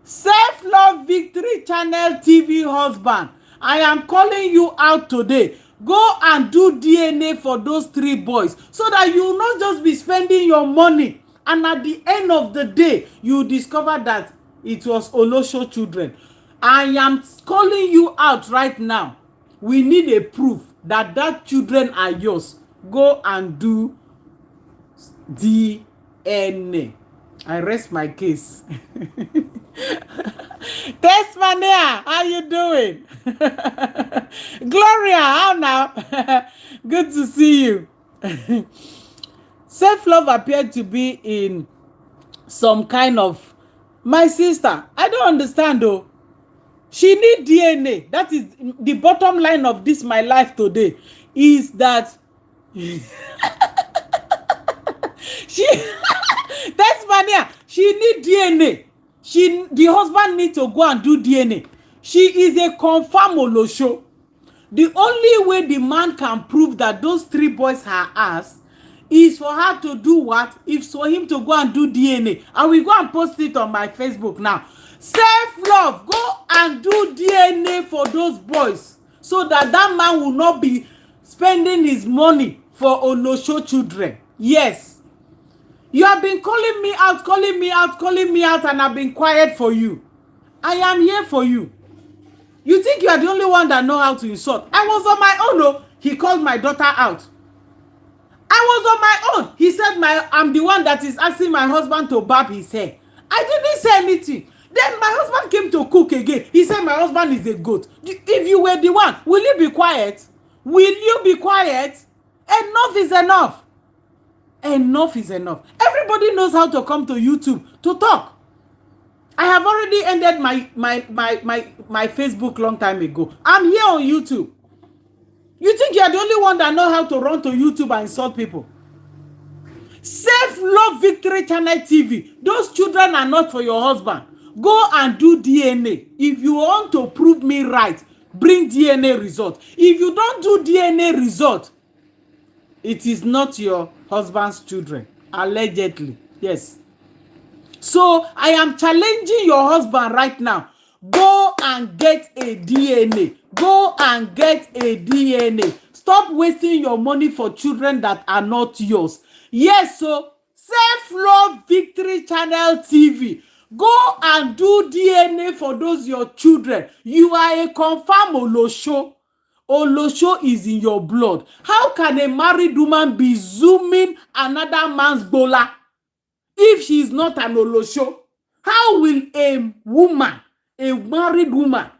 Self-love victory channel TV husband. I am calling you out today. Go and do DNA for those 3 boys so that you will not just be spending your money and at the end of the day you discover that it was Olosho children. I am calling you out right now. We need a proof that children are yours. Go and do DNA. I rest my case. Tesmania, how you doing? Gloria, how now? Good to see you. Self-love appeared to be in some kind of... My sister, I don't understand though. She need DNA. That is the bottom line of this my life today. Is that she that's mania. She need DNA. The husband need to go and do DNA. She is a confirm Olosho. The only way the man can prove that those 3 boys are us is for her to do what? If for him to go and do DNA. I will go and post it on my Facebook now. Self-love, go and do DNA for those boys so that man will not be spending his money for Olosho children. Yes. You have been calling me out, and I've been quiet for you. I am here for you. You think you are the only one that know how to insult? I was on my own. Oh, he called my daughter out. I was on my own. He said I'm the one that is asking my husband to barb his hair. I didn't say anything. Then my husband came to cook again. He said my husband is a goat. If you were the one, will you be quiet? Will you be quiet? Enough is enough. Enough is enough. Everybody knows how to come to YouTube to talk. I have already ended my Facebook long time ago. I'm here on YouTube. You think you're the only one that know how to run to YouTube and insult people? Self-love victory channel TV. Those children are not for your husband. Go and do DNA. If you want to prove me right, bring DNA result. If you don't do DNA result, it is not your husband's children. Allegedly. Yes. So I am challenging your husband right now. Go and get a DNA. Go and get a DNA. Stop wasting your money for children that are not yours. Yes, so Self-Love Victory Channel TV. Go and do DNA for those your children. You are a confirmed Olosho. Olosho is in your blood. How can a married woman be zooming another man's bola if she is not an Olosho? How will a woman, a married woman,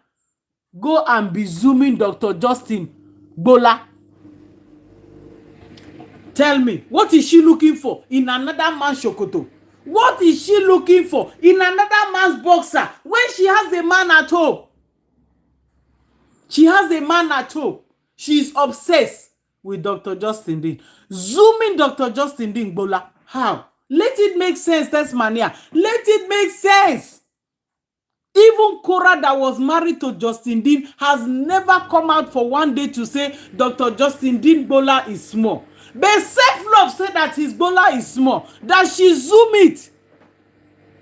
go and be zooming Dr. Justin bola? Tell me, what is she looking for in another man's shokoto? What is she looking for in another man's boxer when she has a man at home? She has a man at home. She is obsessed with Dr. Justin Dean. Zooming Dr. Justin Dean bola. How? Let it make sense, Tasmania. Let it make sense. Even Cora that was married to Justin Dean has never come out for one day to say Dr. Justin Dean bola is small. But self-love said that his bola is small, that she zoom it.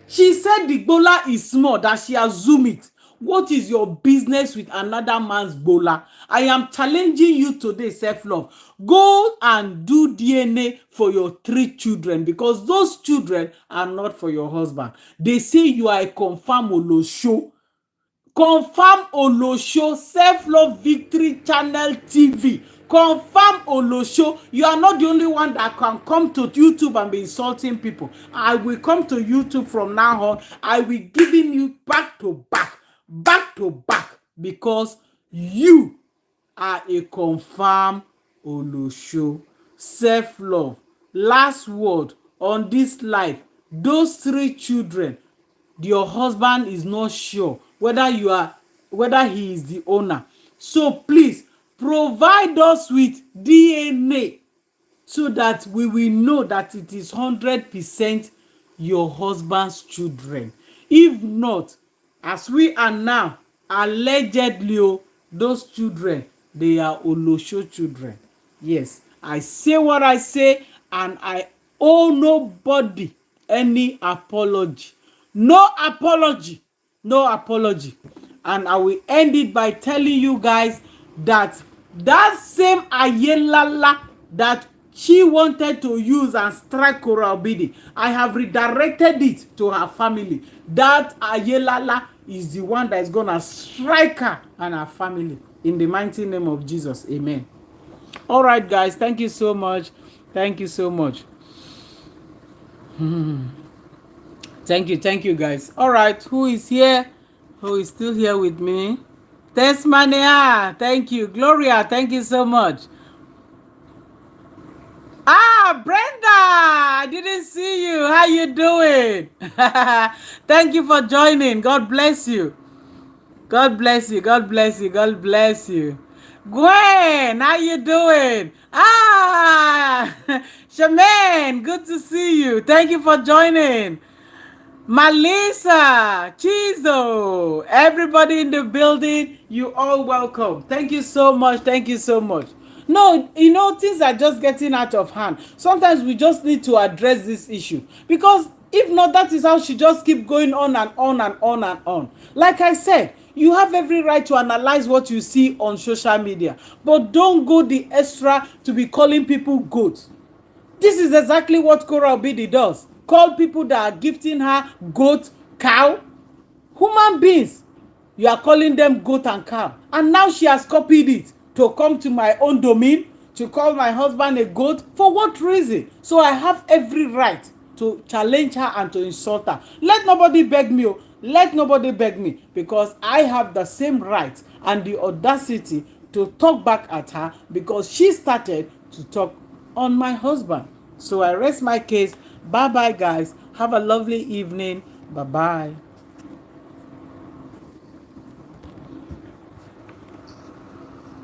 She said the bola is small, that she has zoom it. What is your business with another man's bola? I am challenging you today, self-love. Go and do DNA for your 3 children, because those children are not for your husband. They say you are a confirmed olosho. Confirm olosho. Self-love victory channel TV. Confirm olosho. You are not the only one that can come to YouTube and be insulting people. I will come to YouTube from now on. I will giving you back to back, because you are a confirmed olosho. Self-love. Last word on this life. Those 3 children, your husband is not sure whether he is the owner. So please provide us with DNA so that we will know that it is 100% your husband's children. If not, as we are now, allegedly, those children, they are olosho children. Yes, I say what I say, and I owe nobody any apology. No apology. No apology. And I will end it by telling you guys that that same ayelala that she wanted to use and strike Kora Obidi, I have redirected it to her family. That ayelala is the one that is gonna strike her and her family. In the mighty name of Jesus. Amen. All right, guys. Thank you so much. Thank you so much. Thank you, guys. All right, who is here? Who is still here with me? Tesmania, thank you. Gloria, thank you so much. Brenda, I didn't see you. How you doing? Thank you for joining. God bless you. God bless you. God bless you. God bless you. Gwen, how you doing? Shaman, good to see you. Thank you for joining. Melissa, Chizo, everybody in the building, you all welcome. Thank you so much. Thank you so much. No, things are just getting out of hand. Sometimes we just need to address this issue, because if not, that is how she just keep going on and on and on and on. Like I said, you have every right to analyze what you see on social media, but don't go the extra to be calling people goats. This is exactly what Kora Obidi does. Call people that are gifting her goat, cow, human beings. You are calling them goat and cow. And now she has copied it to come to my own domain, to call my husband a goat. For what reason? So I have every right to challenge her and to insult her. Let nobody beg me. Let nobody beg me, because I have the same right and the audacity to talk back at her, because she started to talk on my husband. So I rest my case. Bye bye, guys. Have a lovely evening. Bye bye.